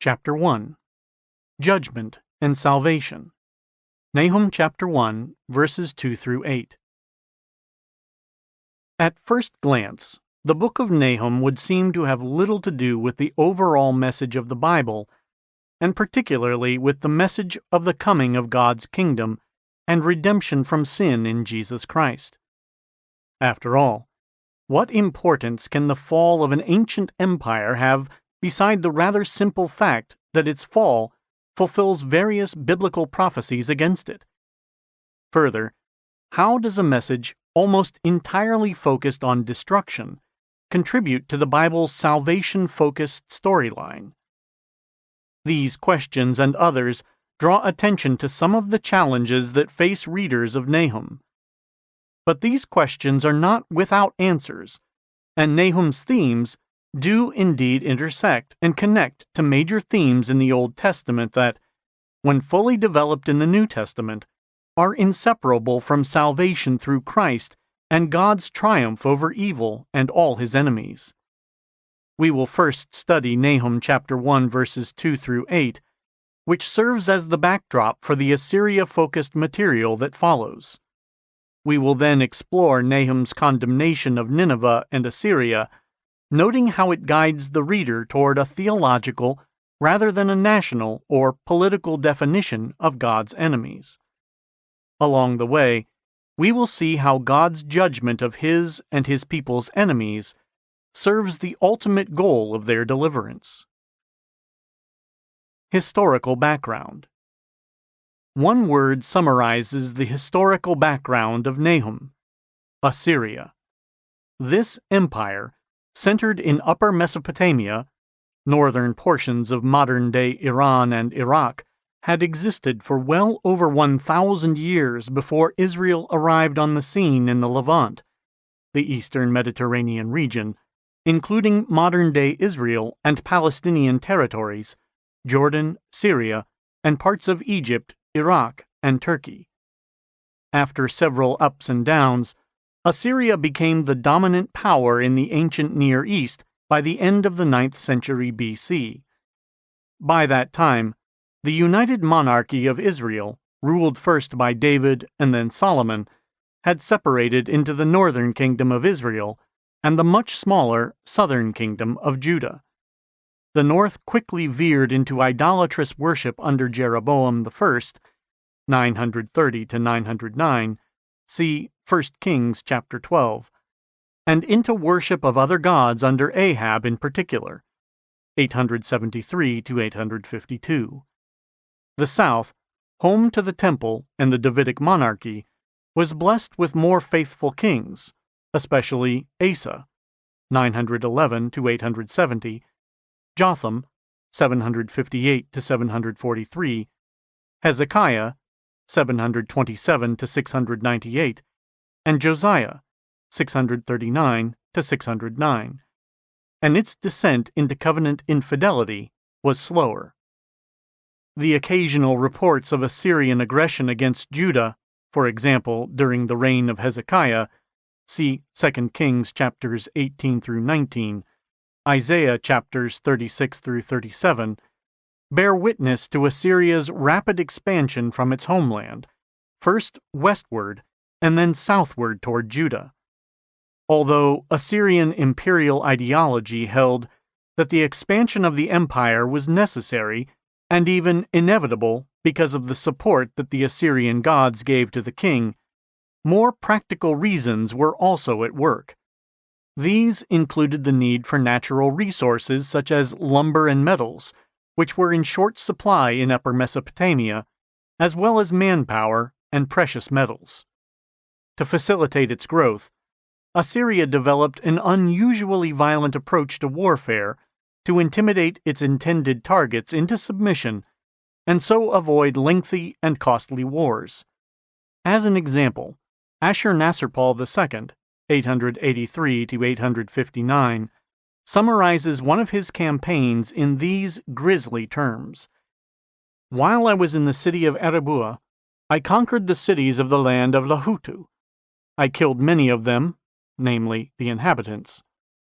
Chapter 1. Judgment and Salvation. Nahum chapter 1, verses 2 through 8. At first glance, the book of Nahum would seem to have little to do with the overall message of the Bible, and particularly with the message of the coming of God's kingdom and redemption from sin in Jesus Christ. After all, what importance can the fall of an ancient empire have beside the rather simple fact that its fall fulfills various biblical prophecies against it? Further, how does a message almost entirely focused on destruction contribute to the Bible's salvation-focused storyline? These questions and others draw attention to some of the challenges that face readers of Nahum. But these questions are not without answers, and Nahum's themes do indeed intersect and connect to major themes in the Old Testament that, when fully developed in the New Testament, are inseparable from salvation through Christ and God's triumph over evil and all his enemies. We will first study Nahum chapter 1 verses 2 through 8, which serves as the backdrop for the Assyria-focused material that follows. We will then explore Nahum's condemnation of Nineveh and Assyria, noting how it guides the reader toward a theological rather than a national or political definition of God's enemies. Along the way, we will see how God's judgment of his and his people's enemies serves the ultimate goal of their deliverance. Historical background. One word summarizes the historical background of Nahum: Assyria. This empire, centered in Upper Mesopotamia, northern portions of modern-day Iran and Iraq, had existed for well over 1,000 years before Israel arrived on the scene in the Levant, the eastern Mediterranean region, including modern-day Israel and Palestinian territories, Jordan, Syria, and parts of Egypt, Iraq, and Turkey. After several ups and downs, Assyria became the dominant power in the ancient Near East by the end of the 9th century BC. By that time, the united monarchy of Israel, ruled first by David and then Solomon, had separated into the northern kingdom of Israel and the much smaller southern kingdom of Judah. The north quickly veered into idolatrous worship under Jeroboam I, 930 to 909, see 1 Kings chapter 12, and into worship of other gods under Ahab in particular, 873 to 852. The south, home to the temple and the Davidic monarchy, was blessed with more faithful kings, especially Asa, 911 to 870, Jotham, 758 to 743, Hezekiah, 727 to 698, and Josiah, 639 to 609, and its descent into covenant infidelity was slower. The occasional reports of Assyrian aggression against Judah, for example, during the reign of Hezekiah, see 2 Kings chapters 18 through 19, Isaiah chapters 36 through 37, bear witness to Assyria's rapid expansion from its homeland, first westward and then southward toward Judah. Although Assyrian imperial ideology held that the expansion of the empire was necessary and even inevitable because of the support that the Assyrian gods gave to the king, more practical reasons were also at work. These included the need for natural resources such as lumber and metals, which were in short supply in Upper Mesopotamia, as well as manpower and precious metals. To facilitate its growth, Assyria developed an unusually violent approach to warfare to intimidate its intended targets into submission and so avoid lengthy and costly wars. As an example, Ashur-Nasirpal II, 883 to 859, summarizes one of his campaigns in these grisly terms: "While I was in the city of Erebua, I conquered the cities of the land of Lahutu. I killed many of them, namely the inhabitants.